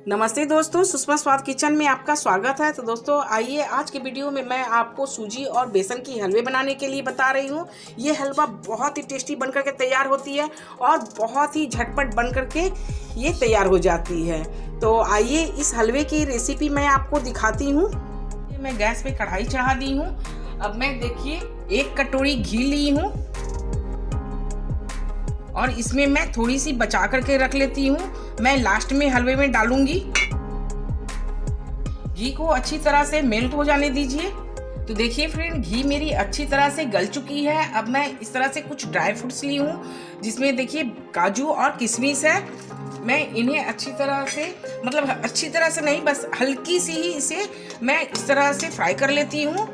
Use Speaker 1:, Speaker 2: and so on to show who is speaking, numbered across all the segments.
Speaker 1: नमस्ते दोस्तों, सुषमा स्वाद किचन में आपका स्वागत है। तो दोस्तों आइए आज के वीडियो में मैं आपको सूजी और बेसन की हलवे बनाने के लिए बता रही हूँ। ये हलवा बहुत ही टेस्टी बनकर के तैयार होती है और बहुत ही झटपट बनकर के ये तैयार हो जाती है। तो आइए इस हलवे की रेसिपी मैं आपको दिखाती हूँ। मैं गैस पे कढ़ाई चढ़ा दी हूँ। अब मैं देखिए 1 कटोरी घी ली हूँ और इसमें मैं थोड़ी सी बचा करके रख लेती हूँ। मैं लास्ट में हलवे में डालूंगी। घी को अच्छी तरह से मेल्ट हो जाने दीजिए। तो देखिए फ्रेंड, घी मेरी अच्छी तरह से गल चुकी है। अब मैं इस तरह से कुछ ड्राई फ्रूट्स ली हूँ, जिसमें देखिए काजू और किशमिश है। मैं इन्हें अच्छी तरह से, मतलब अच्छी तरह से नहीं, बस हल्की सी ही इसे मैं इस तरह से फ्राई कर लेती हूँ।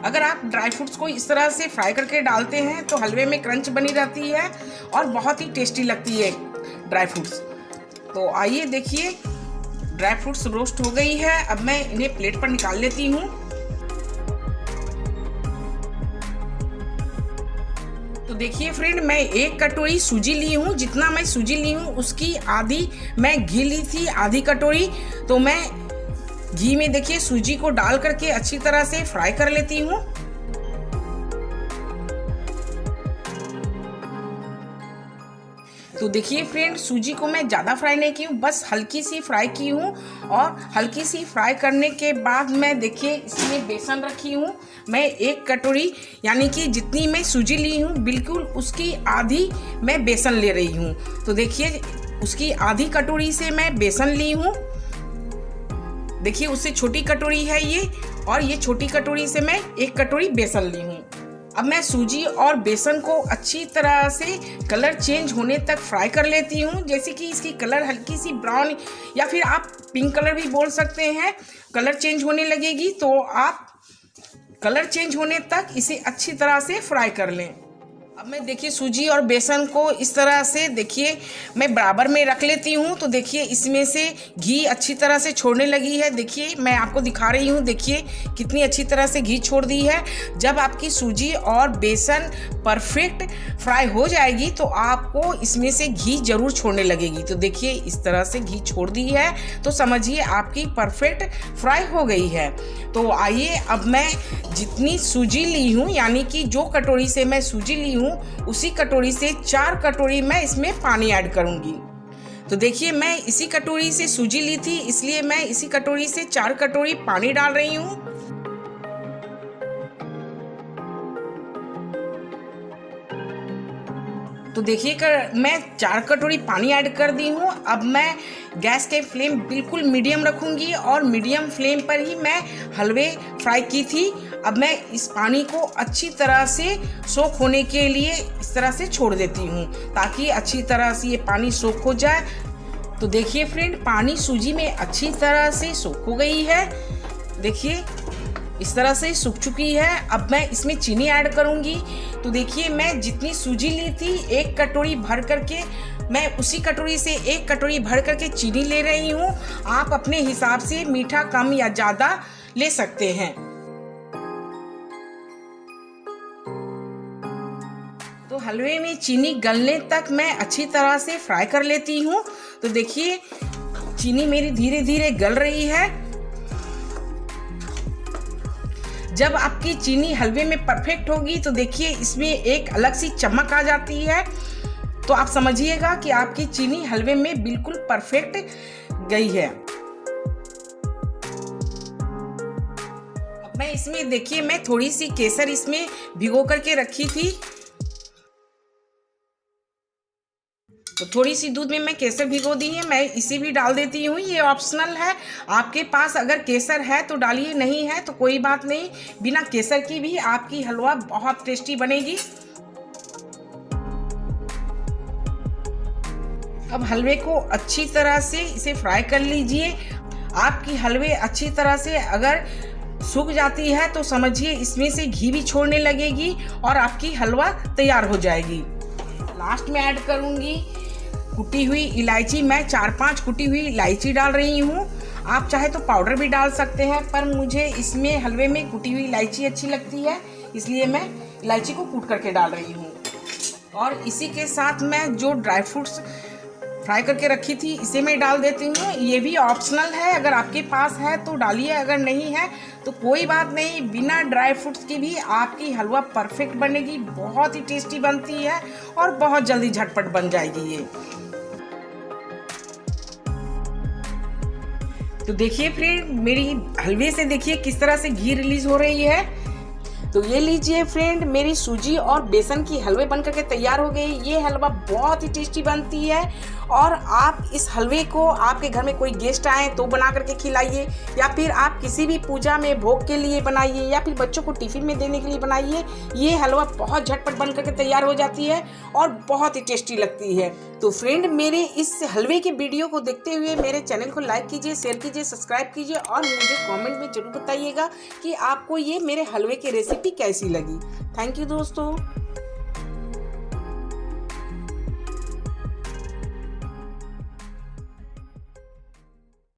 Speaker 1: अगर आप ड्राई फ्रूट्स को इस तरह से फ्राई करके डालते हैं तो हलवे में क्रंच बनी रहती है और बहुत ही टेस्टी लगती है ड्राई फ्रूट्स। तो आइए देखिए, ड्राई फ्रूट्स रोस्ट हो गई है। अब मैं इन्हें प्लेट पर निकाल लेती हूँ। तो देखिए फ्रेंड, मैं 1 कटोरी सूजी ली हूँ। जितना मैं सूजी ली हूँ उसकी आधी मैं घी ली थी, आधी कटोरी। तो मैं घी में देखिए सूजी को डाल करके अच्छी तरह से फ्राई कर लेती हूँ। तो देखिए फ्रेंड, सूजी को मैं ज़्यादा फ्राई नहीं की हूँ, बस हल्की सी फ्राई की हूँ। और हल्की सी फ्राई करने के बाद मैं देखिए इसमें बेसन रखी हूँ। मैं 1 कटोरी यानी कि जितनी मैं सूजी ली हूँ बिल्कुल उसकी आधी मैं बेसन ले रही हूँ। तो देखिए उसकी आधी कटोरी से मैं बेसन ली हूँ। देखिए उससे छोटी कटोरी है ये, और ये छोटी कटोरी से मैं 1 कटोरी बेसन ली हूँ। अब मैं सूजी और बेसन को अच्छी तरह से कलर चेंज होने तक फ्राई कर लेती हूँ। जैसे कि इसकी कलर हल्की सी ब्राउन या फिर आप पिंक कलर भी बोल सकते हैं, कलर चेंज होने लगेगी तो आप कलर चेंज होने तक इसे अच्छी तरह से फ्राई कर लें। अब मैं देखिए सूजी और बेसन को इस तरह से देखिए मैं बराबर में रख लेती हूँ। तो देखिए इसमें से घी अच्छी तरह से छोड़ने लगी है। देखिए मैं आपको दिखा रही हूँ, देखिए कितनी अच्छी तरह से घी छोड़ दी है। जब आपकी सूजी और बेसन परफेक्ट फ्राई हो जाएगी तो आपको इसमें से घी जरूर छोड़ने लगेगी। तो देखिए इस तरह से घी छोड़ दी है तो समझिए आपकी परफेक्ट फ्राई हो गई है। तो आइए अब मैं जितनी सूजी ली हूँ, यानी कि जो कटोरी से मैं सूजी ली हूँ उसी कटोरी से 4 कटोरी मैं इसमें पानी ऐड करूंगी। तो देखिए मैं इसी कटोरी से सूजी ली थी, इसलिए मैं इसी कटोरी से 4 कटोरी पानी डाल रही हूँ। तो देखिए मैं 4 कटोरी पानी ऐड कर दी हूँ। अब मैं गैस के फ्लेम बिल्कुल मीडियम रखूँगी और मीडियम फ्लेम पर ही मैं हलवे फ्राई की थी। अब मैं इस पानी को अच्छी तरह से सोख होने के लिए इस तरह से छोड़ देती हूँ, ताकि अच्छी तरह से ये पानी सोख हो जाए। तो देखिए फ्रेंड, पानी सूजी में अच्छी तरह से सोख हो गई है। देखिए इस तरह से सूख चुकी है। अब मैं इसमें चीनी ऐड करूंगी। तो देखिए मैं जितनी सूजी ली थी 1 कटोरी भर करके, मैं उसी कटोरी से 1 कटोरी भर करके चीनी ले रही हूँ। आप अपने हिसाब से मीठा कम या ज़्यादा ले सकते हैं। तो हलवे में चीनी गलने तक मैं अच्छी तरह से फ्राई कर लेती हूँ। तो देखिए चीनी मेरी धीरे धीरे गल रही है। जब आपकी चीनी हलवे में परफेक्ट होगी तो देखिए इसमें एक अलग सी चमक आ जाती है। तो आप समझिएगा कि आपकी चीनी हलवे में बिल्कुल परफेक्ट गई है। अब मैं इसमें देखिए मैं थोड़ी सी केसर इसमें भिगो करके रखी थी। तो थोड़ी सी दूध में मैं केसर भिगो दी है, मैं इसे भी डाल देती हूँ। ये ऑप्शनल है, आपके पास अगर केसर है तो डालिए, नहीं है तो कोई बात नहीं। बिना केसर की भी आपकी हलवा बहुत टेस्टी बनेगी। अब हलवे को अच्छी तरह से इसे फ्राई कर लीजिए। आपकी हलवे अच्छी तरह से अगर सूख जाती है तो समझिए इसमें से घी भी छोड़ने लगेगी और आपकी हलवा तैयार हो जाएगी। लास्ट में ऐड करूँगी कुटी हुई इलायची। मैं 4-5 कुटी हुई इलायची डाल रही हूँ। आप चाहे तो पाउडर भी डाल सकते हैं, पर मुझे इसमें हलवे में कुटी हुई इलायची अच्छी लगती है, इसलिए मैं इलायची को कूट करके डाल रही हूँ। और इसी के साथ मैं जो ड्राई फ्रूट्स फ्राई करके रखी थी, इसे मैं डाल देती हूँ। ये भी ऑप्शनल है, अगर आपके पास है तो डालिए, अगर नहीं है तो कोई बात नहीं। बिना ड्राई फ्रूट्स की भी आपकी हलवा परफेक्ट बनेगी, बहुत ही टेस्टी बनती है और बहुत जल्दी झटपट बन जाएगी ये। तो देखिए फ्रेंड, मेरी हलवे से देखिए किस तरह से घी रिलीज हो रही है। तो ये लीजिए फ्रेंड, मेरी सूजी और बेसन की हलवे बनकर के तैयार हो गई। ये हलवा बहुत ही टेस्टी बनती है और आप इस हलवे को आपके घर में कोई गेस्ट आए तो बना करके खिलाइए, या फिर आप किसी भी पूजा में भोग के लिए बनाइए, या फिर बच्चों को टिफिन में देने के लिए बनाइए। ये हलवा बहुत झटपट बन करके तैयार हो जाती है और बहुत ही टेस्टी लगती है। तो फ्रेंड, मेरे इस हलवे के वीडियो को देखते हुए मेरे चैनल को लाइक कीजिए, शेयर कीजिए, सब्सक्राइब कीजिए और मुझे कमेंट में जरूर बताइएगा कि आपको ये मेरे हलवे की रेसिपी कैसी लगी। थैंक यू दोस्तों।